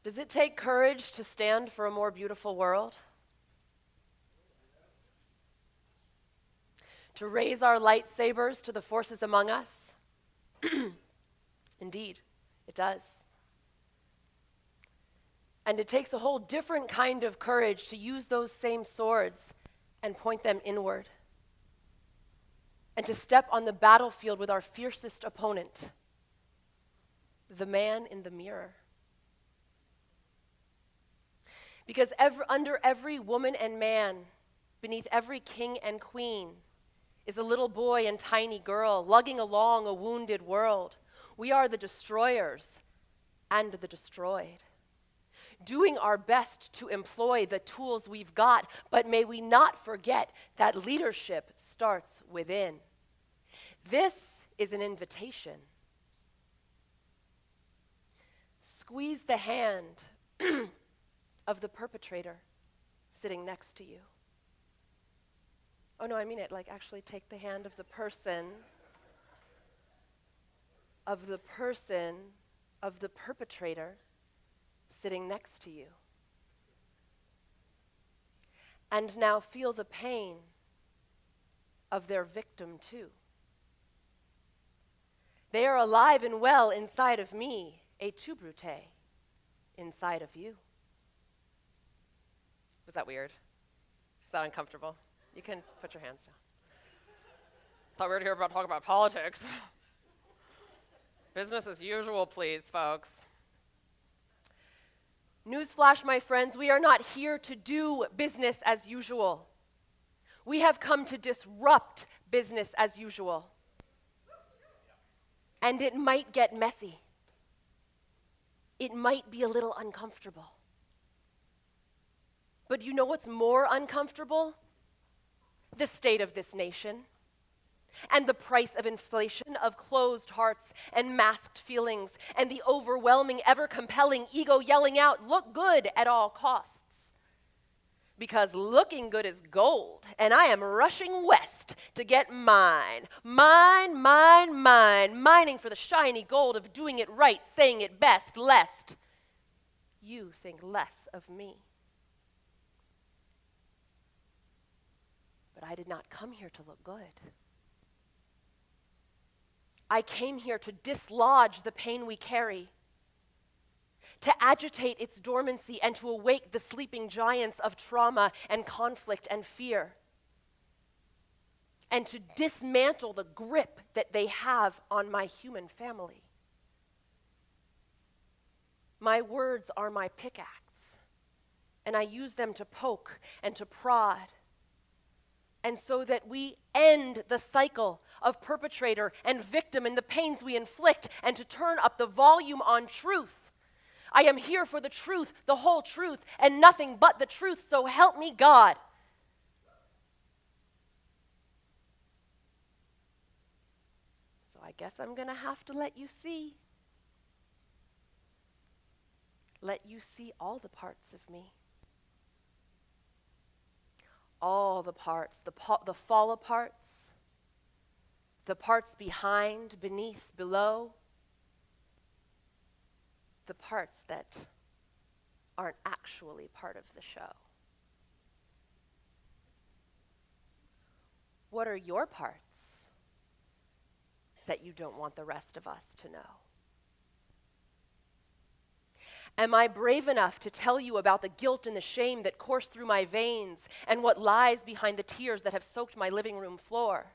Does it take courage to stand for a more beautiful world? To raise our lightsabers to the forces among us? Indeed, it does. And it takes a whole different kind of courage to use those same swords and point them inward. And to step on the battlefield with our fiercest opponent, the man in the mirror. Because under every woman and man, beneath every king and queen, is a little boy and tiny girl lugging along a wounded world. We are the destroyers and the destroyed, doing our best to employ the tools we've got, but may we not forget that leadership starts within. This is an invitation. Squeeze the hand of the perpetrator sitting next to you. Oh no, I mean it, like actually take the hand of the person of the perpetrator sitting next to you. And now feel the pain of their victim too. They are alive and well inside of me, et tu, Brute, inside of you. Was that weird? Is that uncomfortable? You can put your hands down. Thought we were here about talking about politics. Business as usual, please, folks. Newsflash, my friends, we are not here to do business as usual. We have come to disrupt business as usual. And it might get messy. It might be a little uncomfortable. But you know what's more uncomfortable? The state of this nation. And the price of inflation, of closed hearts and masked feelings, and the overwhelming, ever-compelling ego yelling out, look good at all costs. Because looking good is gold, and I am rushing west to get mine, mining for the shiny gold of doing it right, saying it best, lest you think less of me. But I did not come here to look good. I came here to dislodge the pain we carry, to agitate its dormancy and to awake the sleeping giants of trauma and conflict and fear, and to dismantle the grip that they have on my human family. My words are my pickaxe, and I use them to poke and to prod, and so that we end the cycle of perpetrator and victim and the pains we inflict, and to turn up the volume on truth. I am here for the truth, the whole truth, and nothing but the truth, so help me God. So I guess I'm going to have to let you see. Let you see all the parts of me. All the parts, the fall aparts, the parts behind, beneath, below, the parts that aren't actually part of the show. What are your parts that you don't want the rest of us to know? Am I brave enough to tell you about the guilt and the shame that course through my veins and what lies behind the tears that have soaked my living room floor?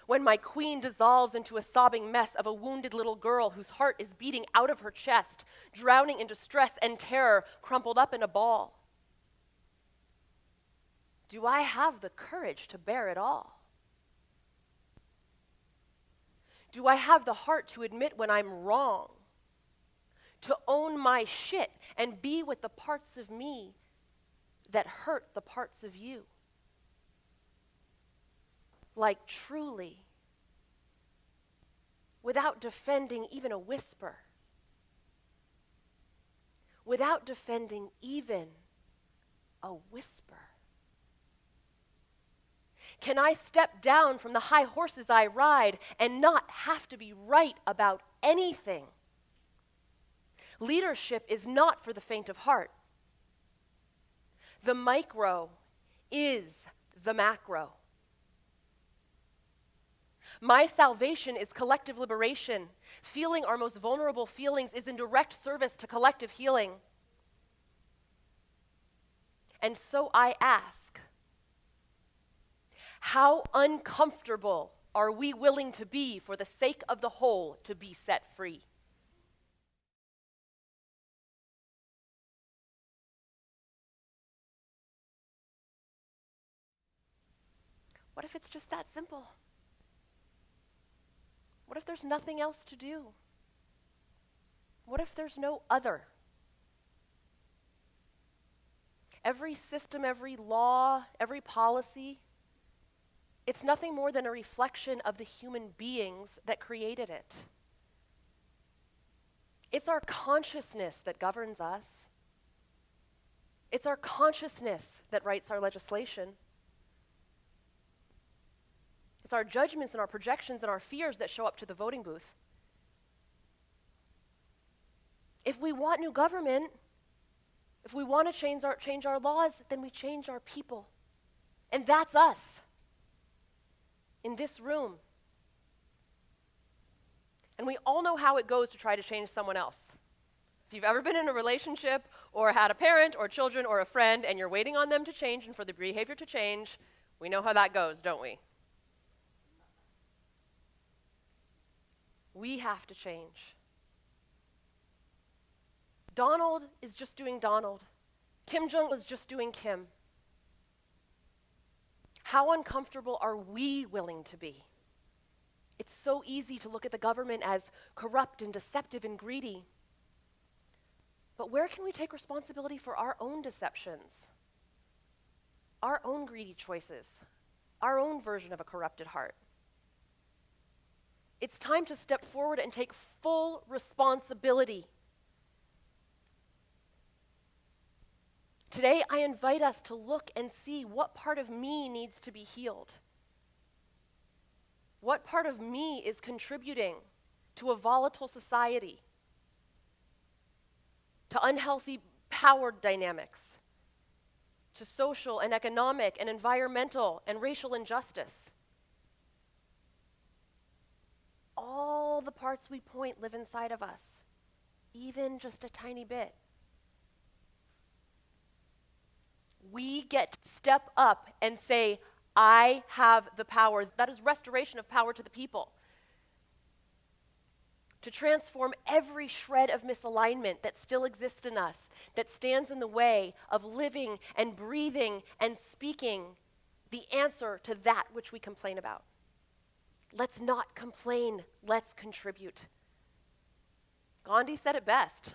When my queen dissolves into a sobbing mess of a wounded little girl whose heart is beating out of her chest, drowning in distress and terror, crumpled up in a ball. Do I have the courage to bear it all? Do I have the heart to admit when I'm wrong? To own my shit and be with the parts of me that hurt the parts of you? Like truly, without defending even a whisper, without defending even a whisper. Can I step down from the high horses I ride and not have to be right about anything? Leadership is not for the faint of heart. The micro is the macro. My salvation is collective liberation. Feeling our most vulnerable feelings is in direct service to collective healing. And so I ask, how uncomfortable are we willing to be for the sake of the whole to be set free? What if it's just that simple? What if there's nothing else to do? What if there's no other? Every system, every law, every policy, it's nothing more than a reflection of the human beings that created it. It's our consciousness that governs us. It's our consciousness that writes our legislation. It's our judgments and our projections and our fears that show up to the voting booth. If we want new government, if we want to change our laws, then we change our people. And that's us in this room. And we all know how it goes to try to change someone else. If you've ever been in a relationship or had a parent or children or a friend and you're waiting on them to change and for the behavior to change, we know how that goes, don't we? We have to change. Donald is just doing Donald. Kim Jong is just doing Kim. How uncomfortable are we willing to be? It's so easy to look at the government as corrupt and deceptive and greedy. But where can we take responsibility for our own deceptions, our own greedy choices, our own version of a corrupted heart? It's time to step forward and take full responsibility. Today, I invite us to look and see what part of me needs to be healed. What part of me is contributing to a volatile society, to unhealthy power dynamics, to social and economic and environmental and racial injustice? All the parts we point live inside of us, even just a tiny bit. We get to step up and say, I have the power. That is restoration of power to the people. To transform every shred of misalignment that still exists in us, that stands in the way of living and breathing and speaking the answer to that which we complain about. Let's not complain, let's contribute. Gandhi said it best.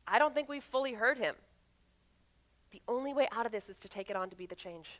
I don't think we've fully heard him. The only way out of this is to take it on to be the change.